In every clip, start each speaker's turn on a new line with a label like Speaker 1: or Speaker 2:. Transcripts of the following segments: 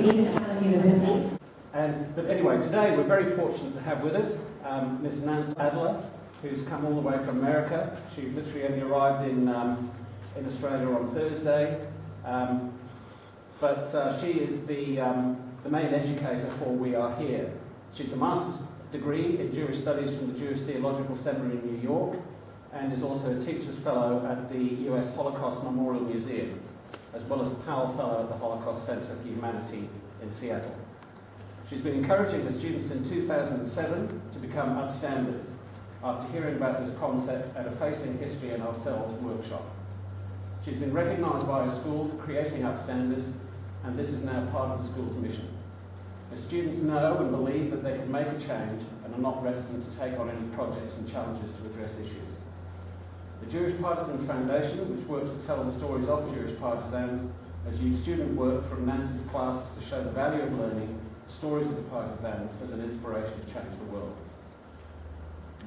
Speaker 1: Edith Cowan University.
Speaker 2: But anyway, today we're very fortunate to have with us Miss Nancy Adler, who's come all the way from America. She literally only arrived in Australia on Thursday, but she is the main educator for We Are Here. She's a master's degree in Jewish Studies from the Jewish Theological Seminary in New York, and is also a teacher's fellow at the US Holocaust Memorial Museum, as well as a Powell Fellow at the Holocaust Center for Humanity in Seattle. She's been encouraging the students in 2007 to become Upstanders after hearing about this concept at a Facing History and Ourselves workshop. She's been recognized by her school for creating Upstanders, and this is now part of the school's mission. The students know and believe that they can make a change and are not reticent to take on any projects and challenges to address issues. The Jewish Partisans Foundation, which works to tell the stories of Jewish partisans, has used student work from Nancy's classes to show the value of learning the stories of the partisans as an inspiration to change the world.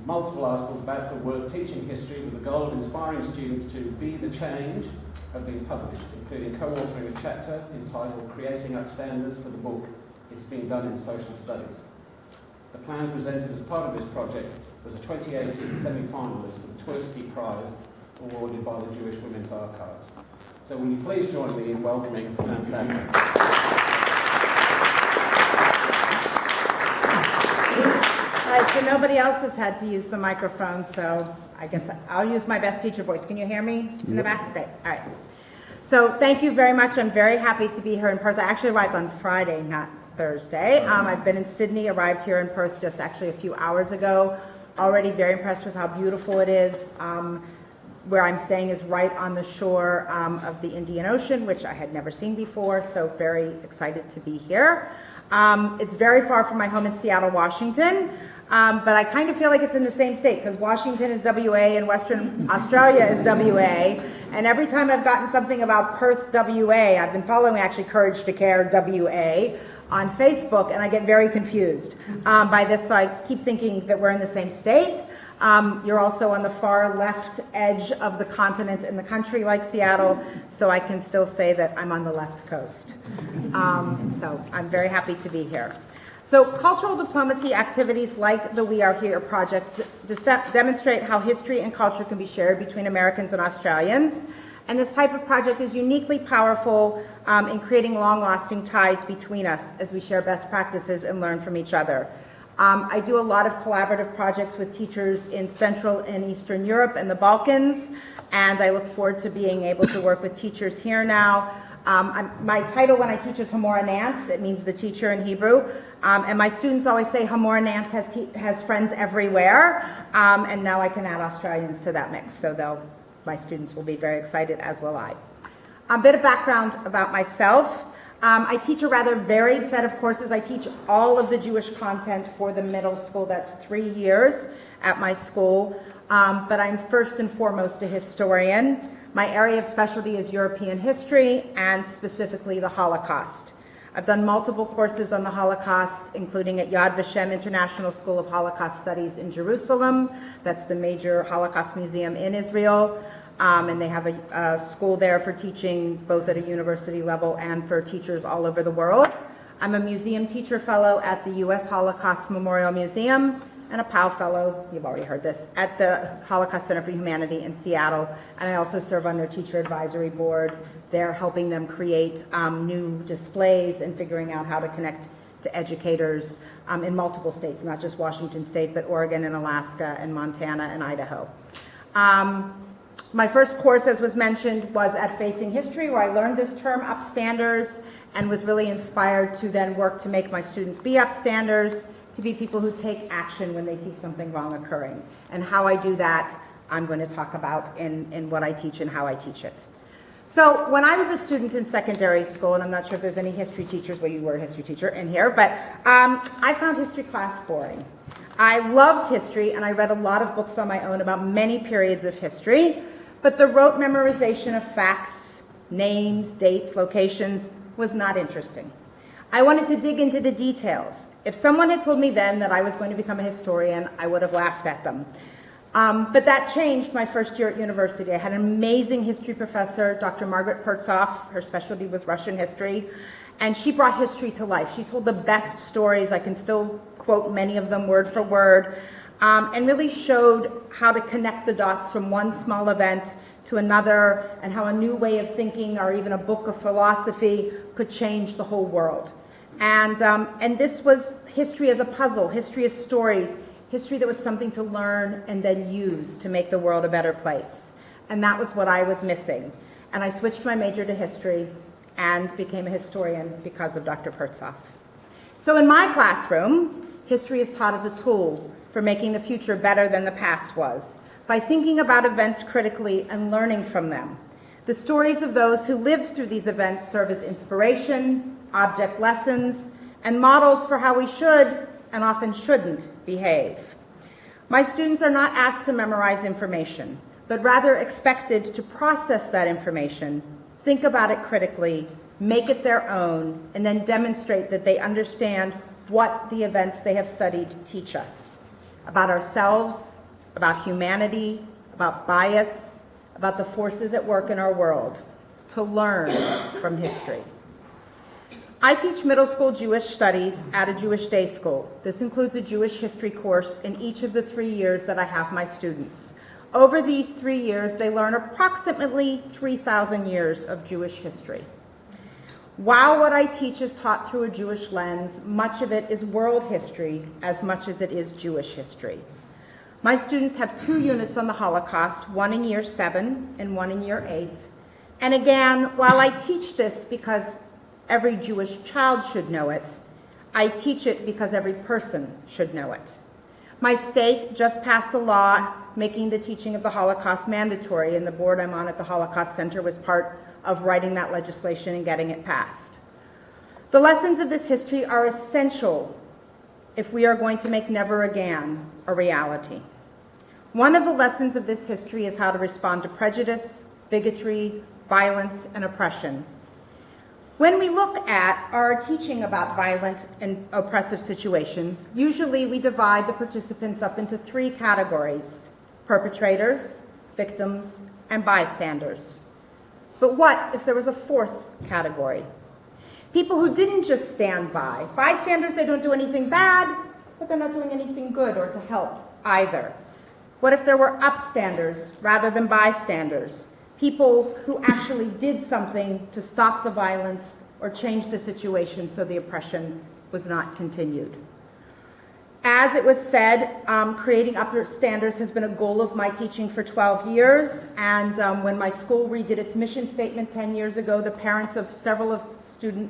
Speaker 2: Multiple articles about her work teaching history with the goal of inspiring students to be the change have been published, including co-authoring a chapter entitled Creating Upstanders for the book It's Been Done in Social Studies. The plan presented as part of this project was a 2018 semi-finalist for the Tversky Prize awarded by the Jewish Women's Archives. So will you please join me in welcoming Nancy Adler.
Speaker 3: All right, so nobody else has had to use the microphone, so I guess I'll use my best teacher voice. Can you hear me in the back? Great, all right. So thank you very much. I'm very happy to be here in Perth. I actually arrived on Friday, not Thursday. I've been in Sydney, arrived here in Perth just actually a few hours ago. Already very impressed with how beautiful it is. Where I'm staying is right on the shore of the Indian Ocean, which I had never seen before, so very excited to be here. It's very far from my home in Seattle, Washington, but I kind of feel like it's in the same state because Washington is WA and Western Australia is WA, and every time I've gotten something about Perth, WA, I've been following actually Courage to Care, WA, on Facebook, and I get very confused by this, so I keep thinking that we're in the same state. You're also on the far left edge of the continent in the country like Seattle, so I can still say that I'm on the left coast. So I'm very happy to be here. So cultural diplomacy activities like the We Are Here project demonstrate how history and culture can be shared between Americans and Australians. And this type of project is uniquely powerful in creating long-lasting ties between us as we share best practices and learn from each other. I do a lot of collaborative projects with teachers in Central and Eastern Europe and the Balkans, and I look forward to being able to work with teachers here now. My title when I teach is Hamora Nance. It means the teacher in Hebrew. And my students always say Hamora Nance has friends everywhere, and now I can add Australians to that mix, so my students will be very excited, as will I. A bit of background about myself. I teach a rather varied set of courses. I teach all of the Jewish content for the middle school. That's 3 years at my school. But I'm first and foremost a historian. My area of specialty is European history and specifically the Holocaust. I've done multiple courses on the Holocaust, including at Yad Vashem International School of Holocaust Studies in Jerusalem. That's the major Holocaust museum in Israel. And they have a school there for teaching both at a university level and for teachers all over the world. I'm a museum teacher fellow at the US Holocaust Memorial Museum and a Powell Fellow, you've already heard this, at the Holocaust Center for Humanity in Seattle. And I also serve on their teacher advisory board. They're helping them create new displays and figuring out how to connect to educators in multiple states, not just Washington State, but Oregon and Alaska and Montana and Idaho. My first course, as was mentioned, was at Facing History, where I learned this term, Upstanders, and was really inspired to then work to make my students be Upstanders, to be people who take action when they see something wrong occurring. And how I do that, I'm going to talk about in what I teach and how I teach it. So when I was a student in secondary school, and I'm not sure if there's any history teachers, well, you were a history teacher in here, but I found history class boring. I loved history, and I read a lot of books on my own about many periods of history, but the rote memorization of facts, names, dates, locations was not interesting. I wanted to dig into the details. If someone had told me then that I was going to become a historian, I would have laughed at them. But that changed my first year at university. I had an amazing history professor, Dr. Margaret Pertzoff. Her specialty was Russian history. And she brought history to life. She told the best stories. I can still quote many of them word for word, and really showed how to connect the dots from one small event to another, and how a new way of thinking or even a book of philosophy could change the whole world. And this was history as a puzzle, history as stories, history that was something to learn and then use to make the world a better place. And that was what I was missing. And I switched my major to history and became a historian because of Dr. Pertzoff. So in my classroom, history is taught as a tool for making the future better than the past was, by thinking about events critically and learning from them. The stories of those who lived through these events serve as inspiration, object lessons, and models for how we should and often shouldn't behave. My students are not asked to memorize information, but rather expected to process that information, think about it critically, make it their own, and then demonstrate that they understand what the events they have studied teach us about ourselves, about humanity, about bias, about the forces at work in our world, to learn from history. I teach middle school Jewish studies at a Jewish day school. This includes a Jewish history course in each of the 3 years that I have my students. Over these 3 years, they learn approximately 3,000 years of Jewish history. While what I teach is taught through a Jewish lens, much of it is world history as much as it is Jewish history. My students have 2 units on the Holocaust, one in year 7 and one in year 8. And again, while I teach this because every Jewish child should know it, I teach it because every person should know it. My state just passed a law making the teaching of the Holocaust mandatory, and the board I'm on at the Holocaust Center was part of writing that legislation and getting it passed. The lessons of this history are essential if we are going to make never again a reality. One of the lessons of this history is how to respond to prejudice, bigotry, violence, and oppression. When we look at our teaching about violent and oppressive situations, usually we divide the participants up into 3 categories: perpetrators, victims, and bystanders. But what if there was a 4th category? People who didn't just stand by. Bystanders, they don't do anything bad, but they're not doing anything good or to help either. What if there were upstanders rather than bystanders? People who actually did something to stop the violence or change the situation so the oppression was not continued. As it was said, creating upstanders has been a goal of my teaching for 12 years, and when my school redid its mission statement 10 years ago, the parents of several of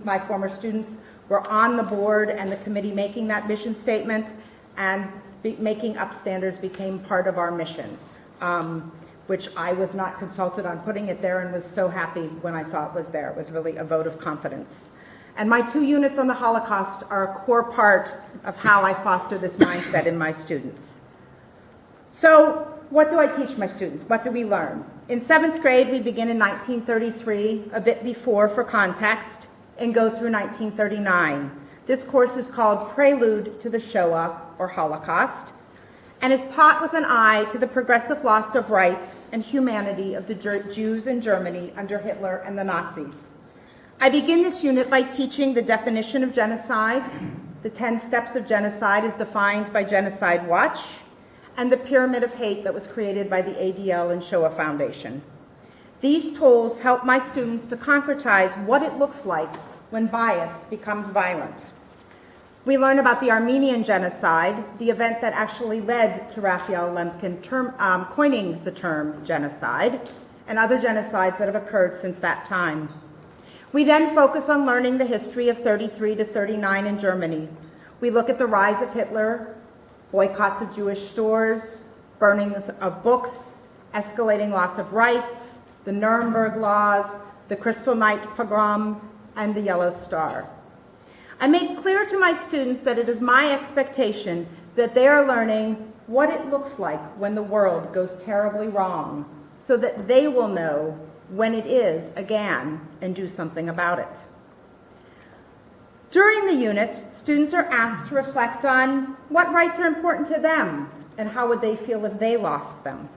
Speaker 3: my former students were on the board and the committee making that mission statement, and making upstanders became part of our mission, which I was not consulted on putting it there and was so happy when I saw it was there. It was really a vote of confidence. And my 2 units on the Holocaust are a core part of how I foster this mindset in my students. So what do I teach my students? What do we learn? In 7th grade, we begin in 1933, a bit before for context, and go through 1939. This course is called Prelude to the Shoah, or Holocaust, and is taught with an eye to the progressive loss of rights and humanity of the Jews in Germany under Hitler and the Nazis. I begin this unit by teaching the definition of genocide, the 10 steps of genocide as defined by Genocide Watch, and the pyramid of hate that was created by the ADL and Shoah Foundation. These tools help my students to concretize what it looks like when bias becomes violent. We learn about the Armenian genocide, the event that actually led to Raphael Lemkin coining the term genocide, and other genocides that have occurred since that time. We then focus on learning the history of 33 to 39 in Germany. We look at the rise of Hitler, boycotts of Jewish stores, burnings of books, escalating loss of rights, the Nuremberg laws, the Kristallnacht pogrom, and the Yellow Star. I make clear to my students that it is my expectation that they are learning what it looks like when the world goes terribly wrong, so that they will know when it is again and do something about it. During the unit, students are asked to reflect on what rights are important to them and how would they feel if they lost them.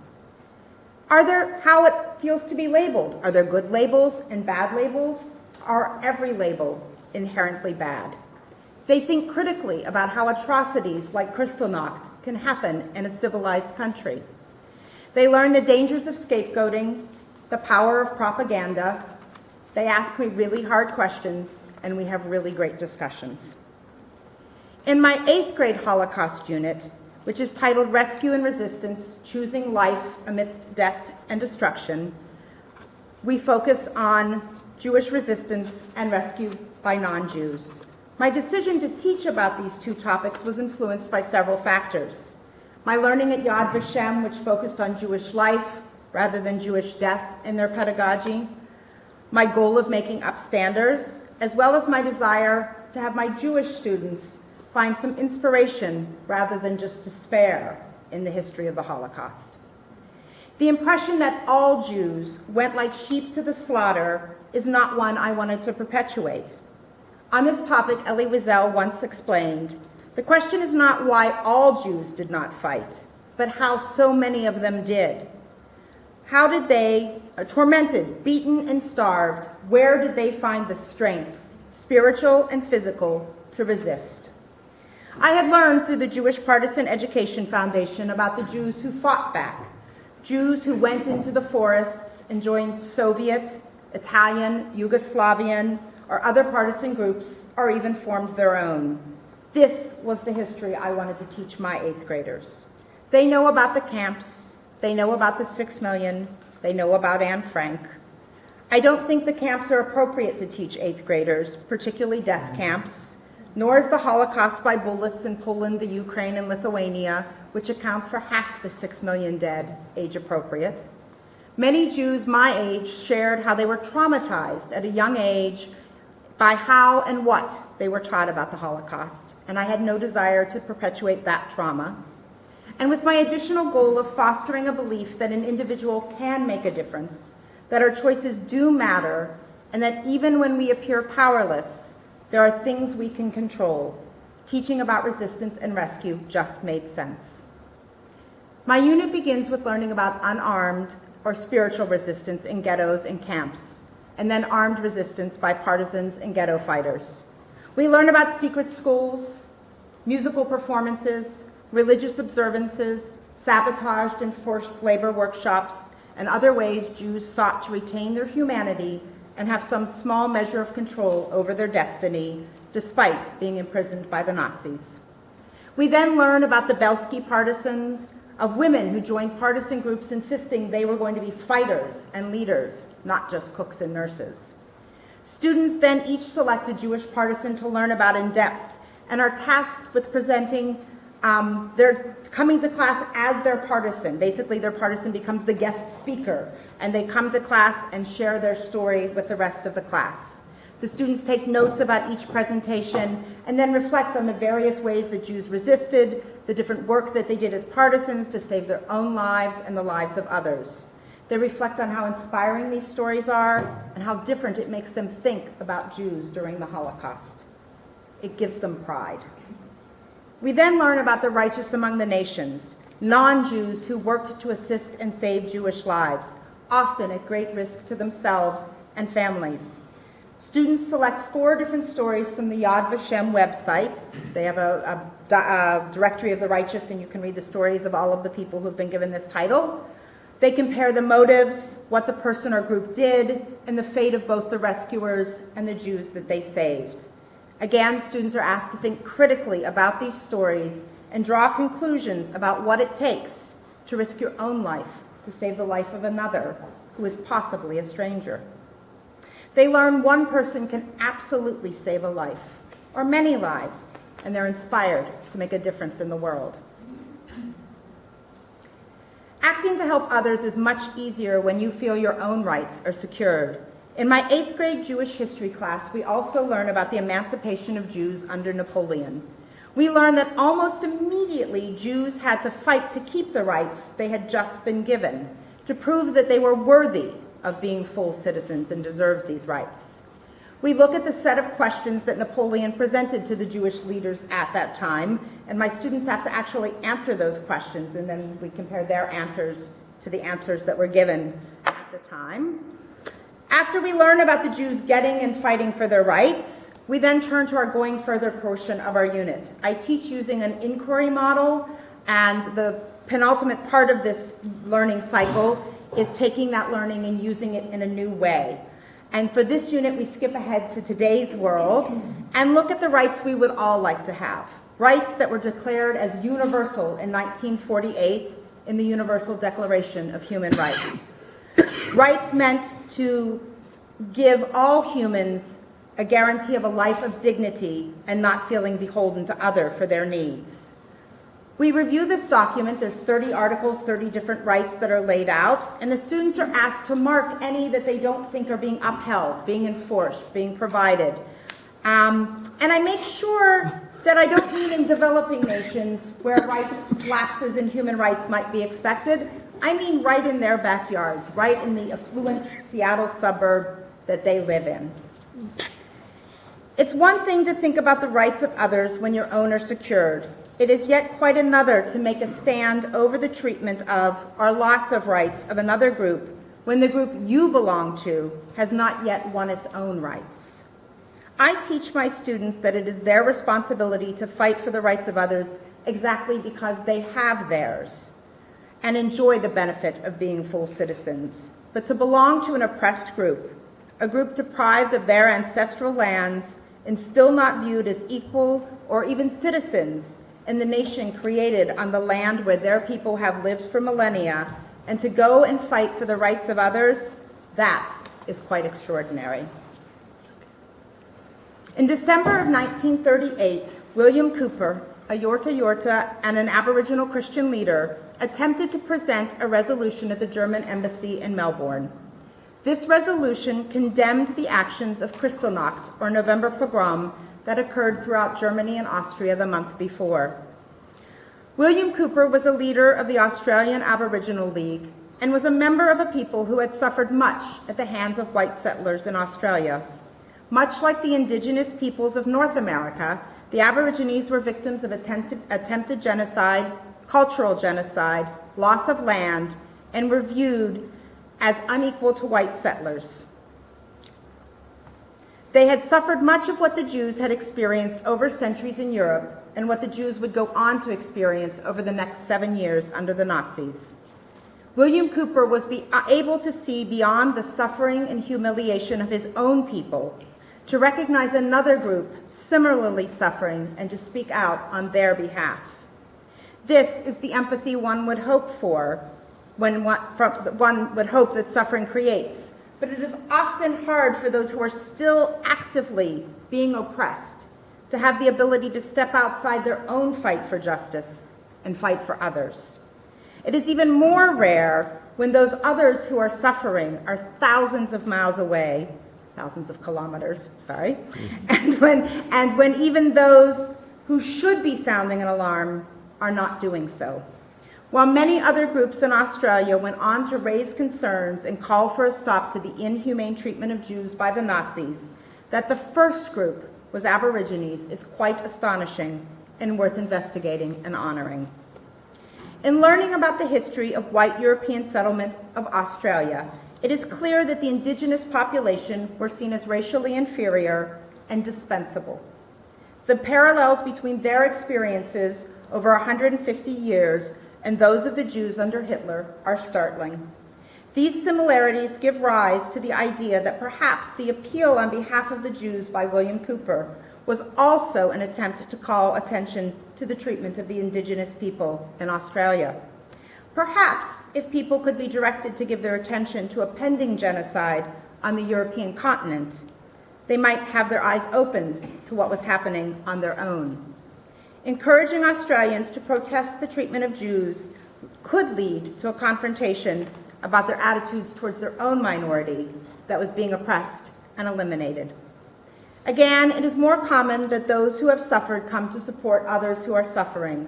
Speaker 3: How it feels to be labeled. Are there good labels and bad labels? Are every label inherently bad. They think critically about how atrocities like Kristallnacht can happen in a civilized country. They learn the dangers of scapegoating, the power of propaganda. They ask me really hard questions, and we have really great discussions. In my 8th grade Holocaust unit, which is titled Rescue and Resistance, Choosing Life Amidst Death and Destruction, we focus on Jewish resistance and rescue by non-Jews. My decision to teach about these two topics was influenced by several factors. My learning at Yad Vashem, which focused on Jewish life rather than Jewish death in their pedagogy, my goal of making Upstanders, as well as my desire to have my Jewish students find some inspiration rather than just despair in the history of the Holocaust. The impression that all Jews went like sheep to the slaughter is not one I wanted to perpetuate. On this topic, Elie Wiesel once explained, the question is not why all Jews did not fight, but how so many of them did. How did they, tormented, beaten, and starved, where did they find the strength, spiritual and physical, to resist? I had learned through the Jewish Partisan Education Foundation about the Jews who fought back, Jews who went into the forests and joined Soviet, Italian, Yugoslavian, or other partisan groups, or even formed their own. This was the history I wanted to teach my 8th graders. They know about the camps, they know about the 6 million, they know about Anne Frank. I don't think the camps are appropriate to teach 8th graders, particularly death camps, nor is the Holocaust by bullets in Poland, the Ukraine, and Lithuania, which accounts for half the 6 million dead, age appropriate. Many Jews my age shared how they were traumatized at a young age by how and what they were taught about the Holocaust, and I had no desire to perpetuate that trauma. And with my additional goal of fostering a belief that an individual can make a difference, that our choices do matter, and that even when we appear powerless, there are things we can control, teaching about resistance and rescue just made sense. My unit begins with learning about unarmed or spiritual resistance in ghettos and camps, and then armed resistance by partisans and ghetto fighters. We learn about secret schools, musical performances, religious observances, sabotaged and forced labor workshops, and other ways Jews sought to retain their humanity and have some small measure of control over their destiny, despite being imprisoned by the Nazis. We then learn about the Belsky partisans, of women who joined partisan groups insisting they were going to be fighters and leaders, not just cooks and nurses. Students then each select a Jewish partisan to learn about in depth and are tasked with presenting, they're coming to class as their partisan. Basically, their partisan becomes the guest speaker, and they come to class and share their story with the rest of the class. The students take notes about each presentation and then reflect on the various ways that Jews resisted, the different work that they did as partisans to save their own lives and the lives of others. They reflect on how inspiring these stories are and how different it makes them think about Jews during the Holocaust. It gives them pride. We then learn about the righteous among the nations, non-Jews who worked to assist and save Jewish lives, often at great risk to themselves and families. Students select 4 different stories from the Yad Vashem website. They have a directory of the righteous, and you can read the stories of all of the people who have been given this title. They compare the motives, what the person or group did, and the fate of both the rescuers and the Jews that they saved. Again, students are asked to think critically about these stories and draw conclusions about what it takes to risk your own life to save the life of another who is possibly a stranger. They learn one person can absolutely save a life, or many lives, and they're inspired to make a difference in the world. Acting to help others is much easier when you feel your own rights are secured. In my 8th grade Jewish history class, we also learn about the emancipation of Jews under Napoleon. We learn that almost immediately Jews had to fight to keep the rights they had just been given, to prove that they were worthy of being full citizens and deserved these rights. We look at the set of questions that Napoleon presented to the Jewish leaders at that time, and my students have to actually answer those questions, and then we compare their answers to the answers that were given at the time. After we learn about the Jews getting and fighting for their rights, We then turn to our Going Further portion of our unit. I teach using an inquiry model, and the penultimate part of this learning cycle is taking that learning and using it in a new way. And for this unit, we skip ahead to today's world and look at the rights we would all like to have. Rights that were declared as universal in 1948 in the Universal Declaration of Human Rights. Rights meant to give all humans a guarantee of a life of dignity and not feeling beholden to others for their needs. We review this document. There's 30 articles, 30 different rights that are laid out, and the students are asked to mark any that they don't think are being upheld, being enforced, being provided. And I make sure that I don't mean in developing nations where rights lapses in human rights might be expected. I mean right in their backyards, right in the affluent Seattle suburb that they live in. It's one thing to think about the rights of others when your own are secured. It is yet quite another to make a stand over the treatment of or loss of rights of another group when the group you belong to has not yet won its own rights. I teach my students that it is their responsibility to fight for the rights of others exactly because they have theirs and enjoy the benefit of being full citizens. But to belong to an oppressed group, a group deprived of their ancestral lands and still not viewed as equal or even citizens in the nation created on the land where their people have lived for millennia, and to go and fight for the rights of others, that is quite extraordinary. In December of 1938, William Cooper, a Yorta Yorta and an Aboriginal Christian leader, attempted to present a resolution at the German embassy in Melbourne. This resolution condemned the actions of Kristallnacht, or November pogrom, that occurred throughout Germany and Austria the month before. William Cooper was a leader of the Australian Aboriginal League and was a member of a people who had suffered much at the hands of white settlers in Australia. Much like the indigenous peoples of North America, the Aborigines were victims of attempted genocide, cultural genocide, loss of land, and were viewed as unequal to white settlers. They had suffered much of what the Jews had experienced over centuries in Europe and what the Jews would go on to experience over the next 7 years under the Nazis. William Cooper was able to see beyond the suffering and humiliation of his own people, to recognize another group similarly suffering and to speak out on their behalf. This is the empathy one would hope for when one would hope that suffering creates. But it is often hard for those who are still actively being oppressed to have the ability to step outside their own fight for justice and fight for others. It is even more rare when those others who are suffering are thousands of miles away, thousands of kilometers, sorry, and when even those who should be sounding an alarm are not doing so. While many other groups in Australia went on to raise concerns and call for a stop to the inhumane treatment of Jews by the Nazis, that the first group was Aborigines is quite astonishing and worth investigating and honoring. In learning about the history of white European settlement of Australia, it is clear that the indigenous population were seen as racially inferior and dispensable. The parallels between their experiences over 150 years and those of the Jews under Hitler are startling. These similarities give rise to the idea that perhaps the appeal on behalf of the Jews by William Cooper was also an attempt to call attention to the treatment of the indigenous people in Australia. Perhaps if people could be directed to give their attention to a pending genocide on the European continent, they might have their eyes opened to what was happening on their own. Encouraging Australians to protest the treatment of Jews could lead to a confrontation about their attitudes towards their own minority that was being oppressed and eliminated. Again, it is more common that those who have suffered come to support others who are suffering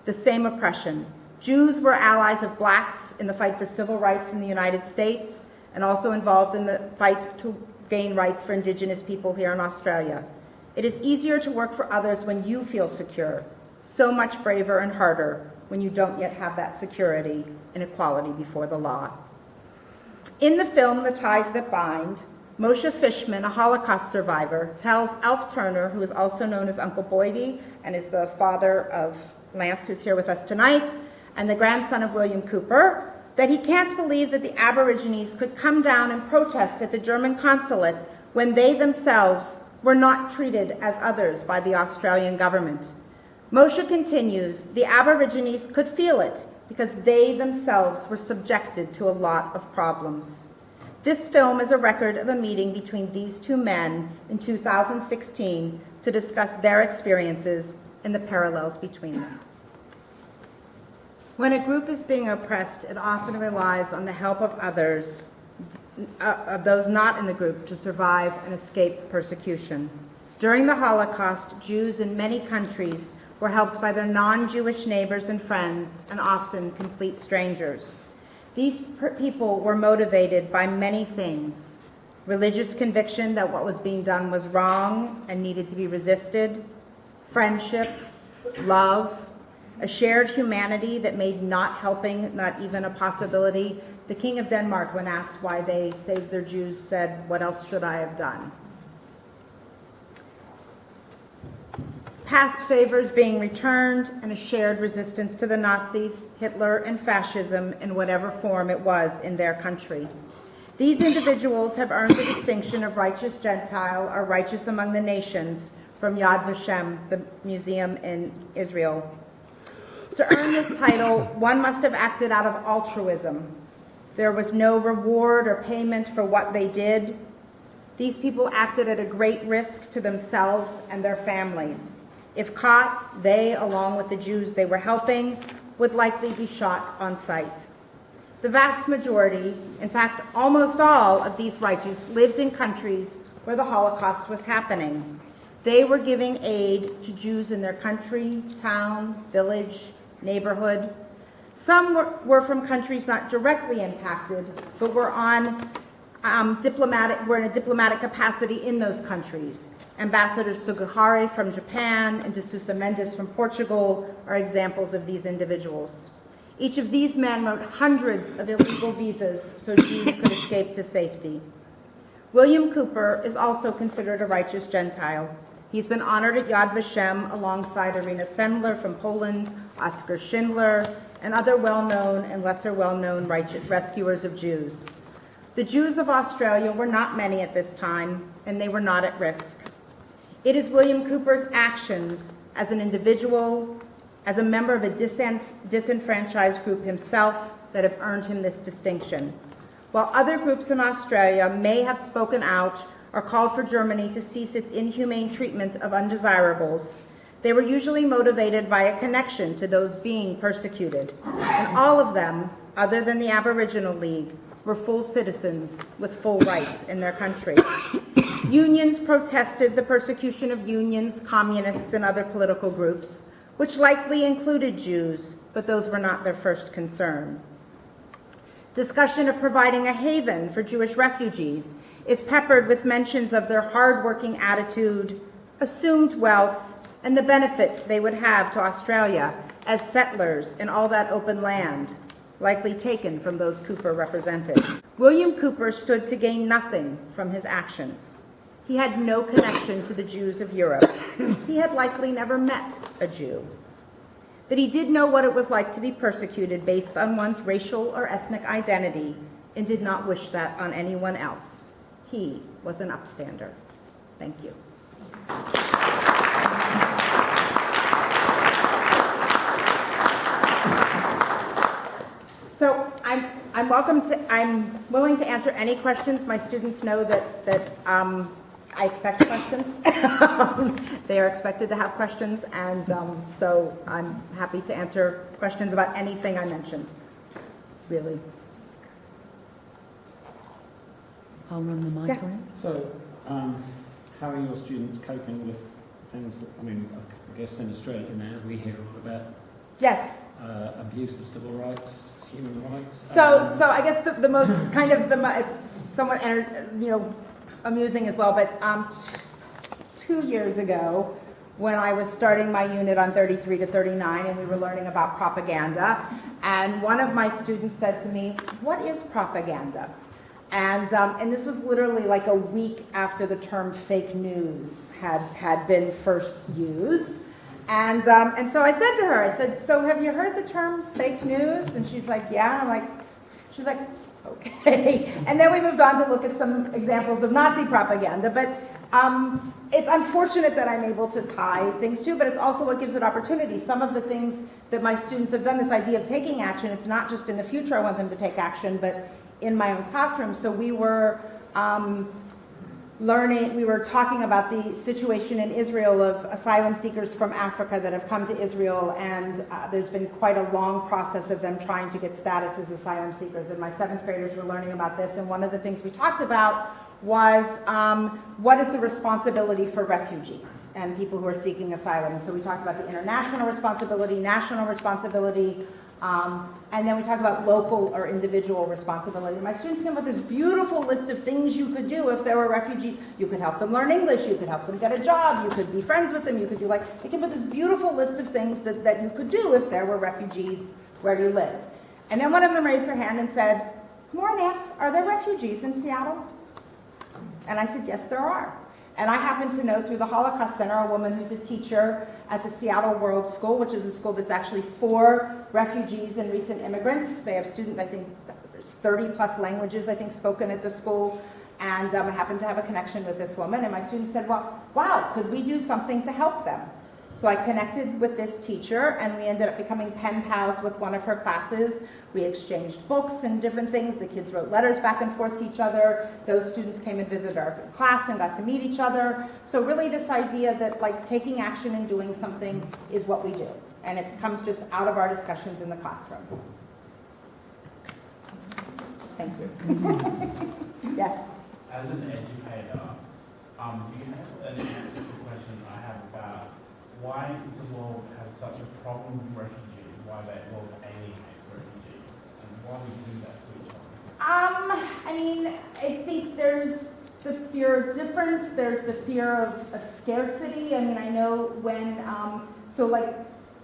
Speaker 3: the same oppression. Jews were allies of blacks in the fight for civil rights in the United States and also involved in the fight to gain rights for indigenous people here in Australia. It is easier to work for others when you feel secure, so much braver and harder when you don't yet have that security and equality before the law. In the film, The Ties That Bind, Moshe Fishman, a Holocaust survivor, tells Alf Turner, who is also known as Uncle Boydie and is the father of Lance, who's here with us tonight, and the grandson of William Cooper, that he can't believe that the Aborigines could come down and protest at the German consulate when they themselves were not treated as others by the Australian government. Moshe continues, the Aborigines could feel it because they themselves were subjected to a lot of problems. This film is a record of a meeting between these two men in 2016 to discuss their experiences and the parallels between them. When a group is being oppressed, it often relies on the help of others, of those not in the group, to survive and escape persecution. During the Holocaust, Jews in many countries were helped by their non-Jewish neighbors and friends, and often complete strangers. These people were motivated by many things: religious conviction that what was being done was wrong and needed to be resisted, friendship, love, a shared humanity that made not helping not even a possibility. The King of Denmark, when asked why they saved their Jews, said, "What else should I have done?" Past favors being returned, and a shared resistance to the Nazis, Hitler, and fascism in whatever form it was in their country. These individuals have earned the distinction of righteous Gentile or righteous among the nations from Yad Vashem, the museum in Israel. To earn this title, one must have acted out of altruism. There was no reward or payment for what they did. These people acted at a great risk to themselves and their families. If caught, they, along with the Jews they were helping, would likely be shot on sight. The vast majority, in fact, almost all of these righteous lived in countries where the Holocaust was happening. They were giving aid to Jews in their country, town, village, neighborhood. Some were from countries not directly impacted, but were in a diplomatic capacity in those countries. Ambassador Sugihara from Japan and De Sousa Mendes from Portugal are examples of these individuals. Each of these men wrote hundreds of illegal visas so Jews could escape to safety. William Cooper is also considered a righteous Gentile. He's been honored at Yad Vashem alongside Irina Sendler from Poland, Oskar Schindler, and other well-known and lesser well-known rescuers of Jews. The Jews of Australia were not many at this time, and they were not at risk. It is William Cooper's actions as an individual, as a member of a disenfranchised group himself, that have earned him this distinction. While other groups in Australia may have spoken out or called for Germany to cease its inhumane treatment of undesirables, they were usually motivated by a connection to those being persecuted. And all of them, other than the Aboriginal League, were full citizens with full rights in their country. Unions protested the persecution of unions, communists, and other political groups, which likely included Jews, but those were not their first concern. Discussion of providing a haven for Jewish refugees is peppered with mentions of their hard-working attitude, assumed wealth, and the benefit they would have to Australia as settlers in all that open land, likely taken from those Cooper represented. William Cooper stood to gain nothing from his actions. He had no connection to the Jews of Europe. He had likely never met a Jew. But he did know what it was like to be persecuted based on one's racial or ethnic identity and did not wish that on anyone else. He was an upstander. Thank you. So I'm willing to answer any questions. My students know that I expect questions. They are expected to have questions, and so I'm happy to answer questions about anything I mentioned, really.
Speaker 1: I'll run the mic around.
Speaker 2: So, how are your students coping with things that, I guess in Australia now we hear about abuse of civil rights, human rights.
Speaker 3: So I guess the most kind of it's somewhat amusing as well. But 2 years ago, when I was starting my unit on 33 to 39, and we were learning about propaganda, and one of my students said to me, "What is propaganda?" And this was literally like a week after the term fake news had been first used. And so I said to her, I said, so have you heard the term fake news? And she's like, yeah. And I'm like, she's like, okay. And then we moved on to look at some examples of Nazi propaganda. But it's unfortunate that I'm able to tie things too, but it's also what gives it opportunity. Some of the things that my students have done, this idea of taking action, it's not just in the future I want them to take action, but in my own classroom. So we were we were talking about the situation in Israel of asylum seekers from Africa that have come to Israel, and there's been quite a long process of them trying to get status as asylum seekers. And my 7th graders were learning about this, and one of the things we talked about was what is the responsibility for refugees and people who are seeking asylum. And so we talked about the international responsibility, national responsibility, and then we talked about local or individual responsibility. My students came up with this beautiful list of things you could do if there were refugees. You could help them learn English, you could help them get a job, you could be friends with them, you could do they came up with this beautiful list of things that you could do if there were refugees where you lived. And then one of them raised their hand and said, "More Nance, are there refugees in Seattle?" And I said, yes, there are. And I happen to know through the Holocaust Center a woman who's a teacher at the Seattle World School, which is a school that's actually for refugees and recent immigrants. They have students, I think there's 30 plus languages, I think, spoken at the school. And I happen to have a connection with this woman. And my students said, well, wow, could we do something to help them? So I connected with this teacher, and we ended up becoming pen pals with one of her classes. We exchanged books and different things. The kids wrote letters back and forth to each other. Those students came and visited our class and got to meet each other. So really this idea that taking action and doing something is what we do. And it comes just out of our discussions in the classroom. Thank you. Yes?
Speaker 4: As an educator, do you have an answer to the question I have about why the world has such a problem with refugees, why the world alienates refugees, and why we do that to each other?
Speaker 3: I think there's the fear of difference, there's the fear of scarcity. I know when,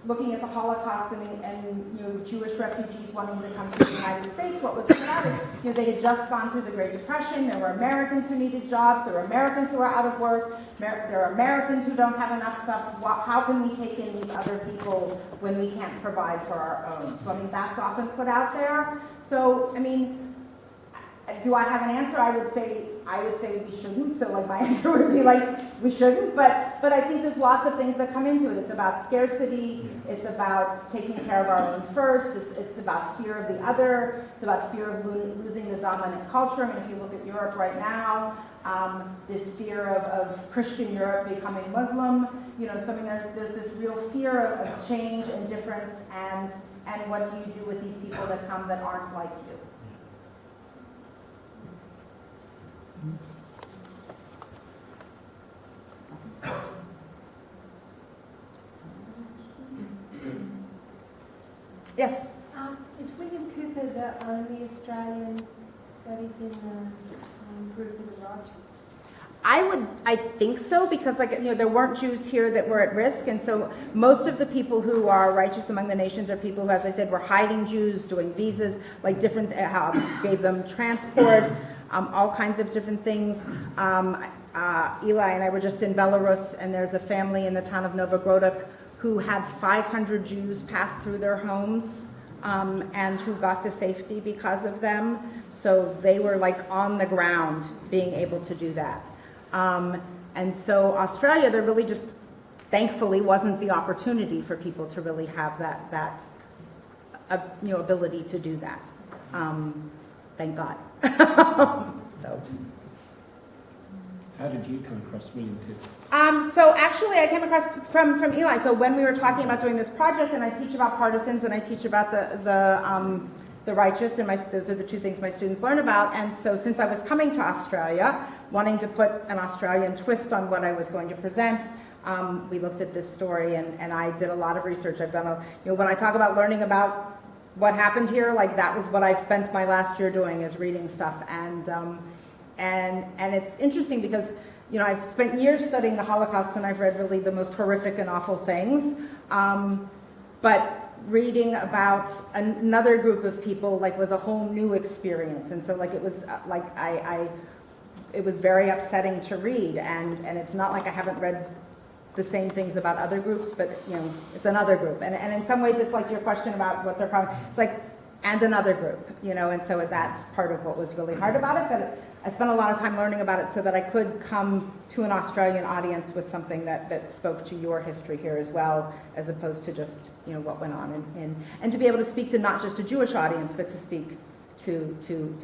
Speaker 3: looking at the Holocaust and Jewish refugees wanting to come to the United States, what was put out is, they had just gone through the Great Depression. There were Americans who needed jobs. There were Americans who were out of work. There are Americans who don't have enough stuff. How can we take in these other people when we can't provide for our own? So, that's often put out there. So, do I have an answer? I would say we shouldn't. So my answer would be we shouldn't. But I think there's lots of things that come into it. It's about scarcity. It's about taking care of our own first. It's about fear of the other. It's about fear of losing the dominant culture. If you look at Europe right now, this fear of Christian Europe becoming Muslim. There's this real fear of change and difference. And what do you do with these people that come that aren't like you? Yes?
Speaker 5: Is William Cooper the only Australian that is in the group of the righteous?
Speaker 3: I think so, because there weren't Jews here that were at risk, and so most of the people who are righteous among the nations are people who, as I said, were hiding Jews, doing visas, different, gave them transport, all kinds of different things. Eli and I were just in Belarus, and there's a family in the town of Novogrodok who had 500 Jews pass through their homes and who got to safety because of them. So they were on the ground being able to do that. And so Australia, there really just thankfully wasn't the opportunity for people to really have that ability to do that. Thank God. So.
Speaker 2: How did you come across William Cooper?
Speaker 3: So actually I came across from Eli. So when we were talking about doing this project, and I teach about partisans and I teach about the righteous, and those are the two things my students learn about. And so since I was coming to Australia, wanting to put an Australian twist on what I was going to present, we looked at this story, and I did a lot of research. I've done when I talk about learning about what happened here, that was what I've spent my last year doing, is reading stuff. And it's interesting because, I've spent years studying the Holocaust, and I've read really the most horrific and awful things. But reading about another group of people like was a whole new experience, and so like it was like it was very upsetting to read, and it's not like I haven't read the same things about other groups, but you know, it's another group, and in some ways it's like your question about what's our problem. It's like, and another group, you know, and so that's part of what was really hard about it, but I spent a lot of time learning about it so that I could come to an Australian audience with something that spoke to your history here as well, as opposed to just, you know, what went on and to be able to speak to not just a Jewish audience, but to speak to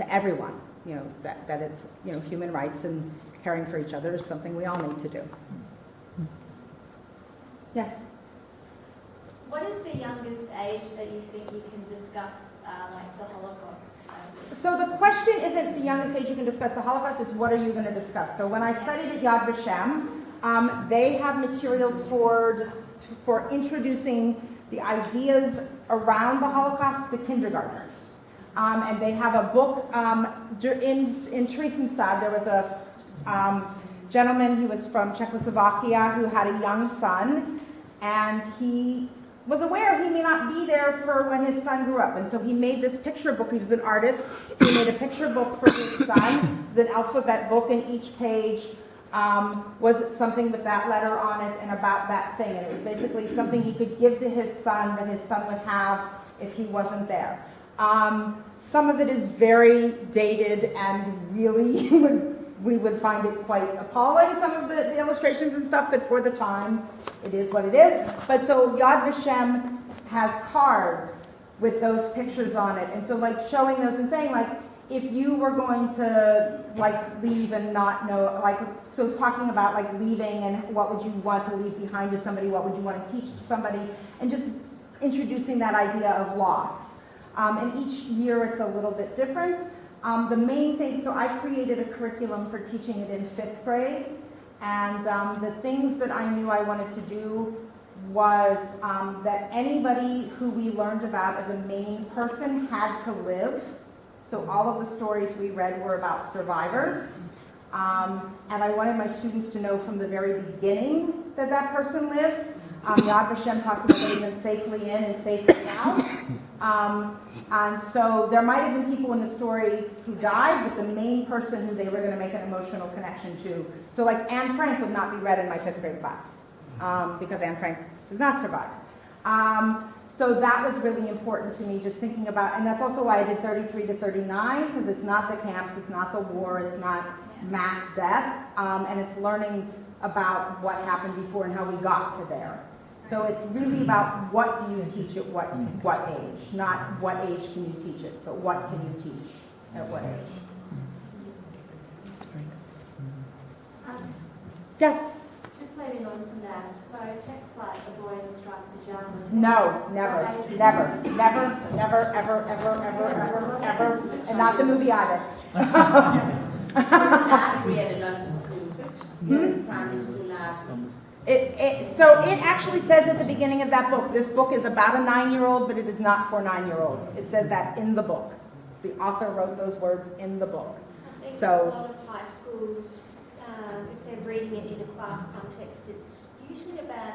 Speaker 3: everyone, you know, that it's, you know, human rights and caring for each other is something we all need to do. Yes?
Speaker 6: What is the youngest age that you think you can discuss like the Holocaust?
Speaker 3: So the question isn't the youngest age you can discuss the Holocaust, it's what are you going to discuss. So when I studied at Yad Vashem, they have materials for introducing the ideas around the Holocaust to kindergartners. And they have a book, in Theresienstadt, there was a gentleman who was from Czechoslovakia who had a young son, and he was aware he may not be there for when his son grew up. And so he made this picture book. He was an artist. He made a picture book for his son. It was an alphabet book, and each page was something with that letter on it and about that thing. And it was basically something he could give to his son that his son would have if he wasn't there. Some of it is very dated and really we would find it quite appalling, some of the illustrations and stuff, but for the time, it is what it is. But so Yad Vashem has cards with those pictures on it. And so like showing those and saying like, if you were going to like leave and not know, like, so talking about like leaving and what would you want to leave behind to somebody, what would you want to teach to somebody, and just introducing that idea of loss. And each year it's a little bit different. The main thing, so I created a curriculum for teaching it in 5th grade, and the things that I knew I wanted to do was that anybody who we learned about as a main person had to live. So all of the stories we read were about survivors, and I wanted my students to know from the very beginning that that person lived. Yad Vashem talks about getting them safely in and safely out. And so there might have been people in the story who died, but the main person who they were going to make an emotional connection to. So like Anne Frank would not be read in my 5th grade class because Anne Frank does not survive. So that was really important to me, just thinking about, and that's also why I did 33 to 39, because it's not the camps, it's not the war, it's not mass death, and it's learning about what happened before and how we got to there. So it's really about what do you teach at what age, not what age can you teach it, but what can you teach at what age. Yes?
Speaker 5: Just leading on from that, so texts like The Boy in the Striped Pajamas.
Speaker 3: No, never, ever, and not the movie either.
Speaker 6: We had it under schools, primary school now.
Speaker 3: So it actually says at the beginning of that book, this book is about a 9-year-old, but it is not for 9-year-olds. It says that in the book. The author wrote those words in the book.
Speaker 5: I think
Speaker 3: So-
Speaker 5: a lot of high schools, if they're reading it in a class context, it's usually about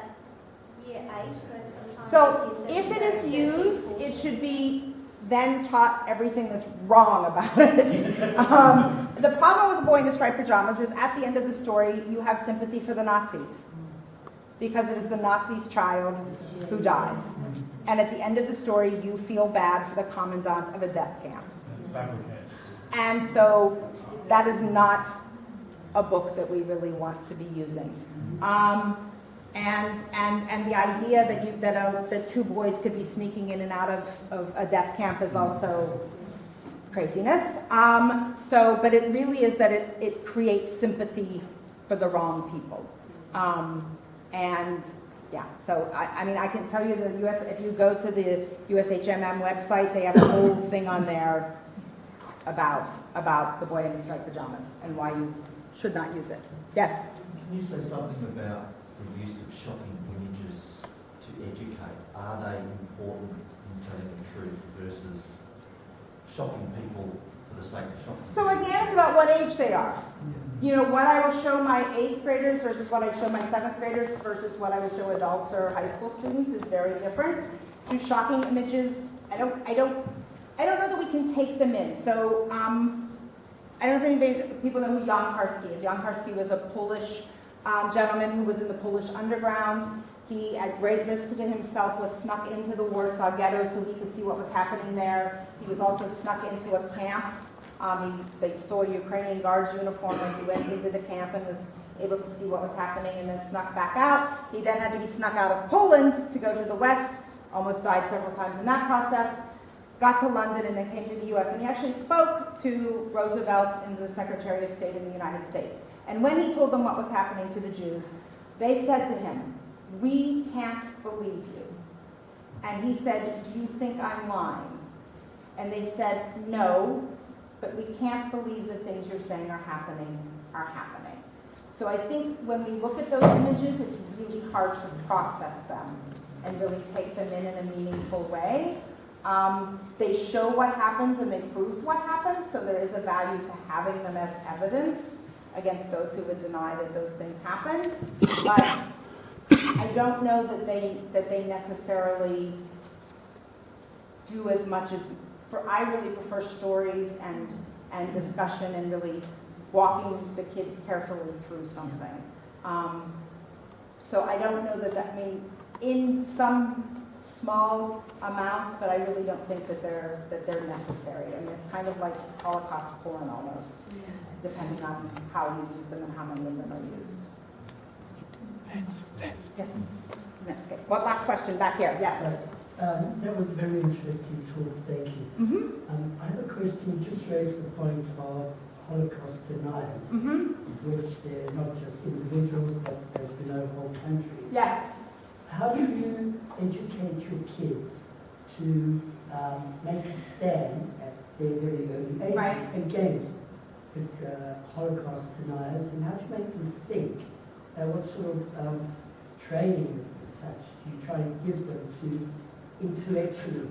Speaker 5: year 8, but sometimes
Speaker 3: So
Speaker 5: it's year
Speaker 3: if
Speaker 5: 7,
Speaker 3: it is
Speaker 5: 13,
Speaker 3: used,
Speaker 5: 14.
Speaker 3: it should be then taught everything that's wrong about it. The problem with The Boy in the Striped Pajamas is at the end of the story, you have sympathy for the Nazis. Because it is the Nazi's child who dies. And at the end of the story, you feel bad for the commandant of a death camp.
Speaker 4: It's fabricated.
Speaker 3: And so that is not a book that we really want to be using. And the idea that 2 boys could be sneaking in and out of a death camp is also craziness. But it really is that it creates sympathy for the wrong people. And yeah, so I mean, I can tell you the US, if you go to the USHMM website, they have a whole thing on there about The Boy in the Striped Pajamas and why you should not use it. Yes?
Speaker 7: Can you say something about the use of shocking images to educate? Are they important in telling the truth versus shocking people for the sake of shocking?
Speaker 3: So again, it's about what age they are. You know, what I will show my 8th graders versus what I show my 7th graders versus what I would show adults or high school students is very different. do shocking images. I don't know that we can take them in. So I don't know if people know who Jan Karski is. Jan Karski was a Polish gentleman who was in the Polish underground. He, at great risk to himself, was snuck into the Warsaw Ghetto so he could see what was happening there. He was also snuck into a camp. They stole a Ukrainian guard's uniform and he went into the camp and was able to see what was happening and then snuck back out. He then had to be snuck out of Poland to go to the West, almost died several times in that process, got to London and then came to the US. And he actually spoke to Roosevelt and the Secretary of State in the United States. And when he told them what was happening to the Jews, they said to him, "We can't believe you." And he said, "Do you think I'm lying?" And they said, "No, but we can't believe the things you're saying are happening. So I think when we look at those images, it's really hard to process them and really take them in a meaningful way. They show what happens and they prove what happens, so there is a value to having them as evidence against those who would deny that those things happened. But I don't know that they necessarily do as much as, I really prefer stories and discussion and really walking the kids carefully through something. So I don't know that in some small amount, but I really don't think that they're necessary. I mean, it's kind of like Holocaust porn almost, depending on how you use them and how many of them are used. Yes. Okay. One last question back here. Yes.
Speaker 8: That was a very interesting talk. Thank you.
Speaker 3: Mm-hmm.
Speaker 8: I have a question. You just raised the point of Holocaust deniers, which they're not just individuals, but as we know, whole countries.
Speaker 3: Yes.
Speaker 8: How do you educate your kids to make a stand at their very early ages against the Holocaust deniers, and how to make them think? What sort of training as such do you try and give them to intellectually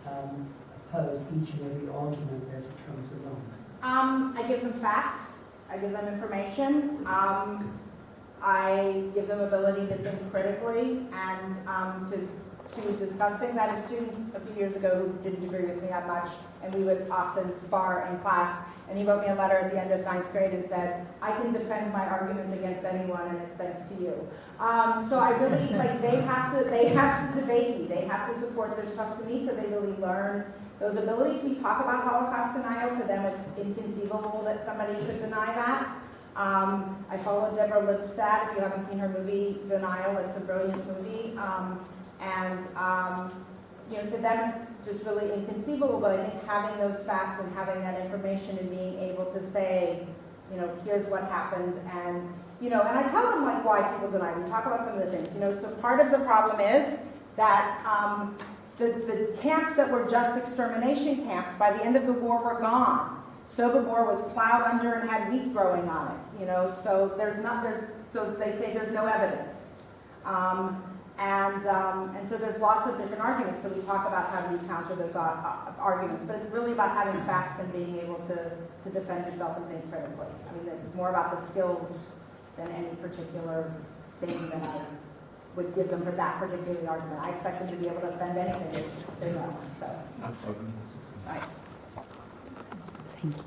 Speaker 8: oppose each and every argument as it comes along?
Speaker 3: I give them facts. I give them information. I give them ability to think critically and to discuss things. I had a student a few years ago who didn't agree with me that much, and we would often spar in class. And he wrote me a letter at the end of 9th grade and said, "I can defend my argument against anyone, and it's thanks to you." So I really, they have to debate me. They have to support their stuff to me, so they really learn those abilities. We talk about Holocaust denial. To them, it's inconceivable that somebody could deny that. I follow Deborah Lipstadt. If you haven't seen her movie, Denial, it's a brilliant movie. To them, it's just really inconceivable, but I think having those facts and having that information and being able to say, here's what happened, and I tell them why people deny. We talk about some of the things, so part of the problem is that the camps that were just extermination camps, by the end of the war, were gone. Sobibor was plowed under and had wheat growing on it, so so they say there's no evidence. And so there's lots of different arguments. So we talk about how do you counter those arguments, but it's really about having facts and being able to defend yourself and think critically. I mean, it's more about the skills than any particular thing that I would give them for that particular argument. I expect them to be able to defend anything they know. So, right.
Speaker 1: Thank you.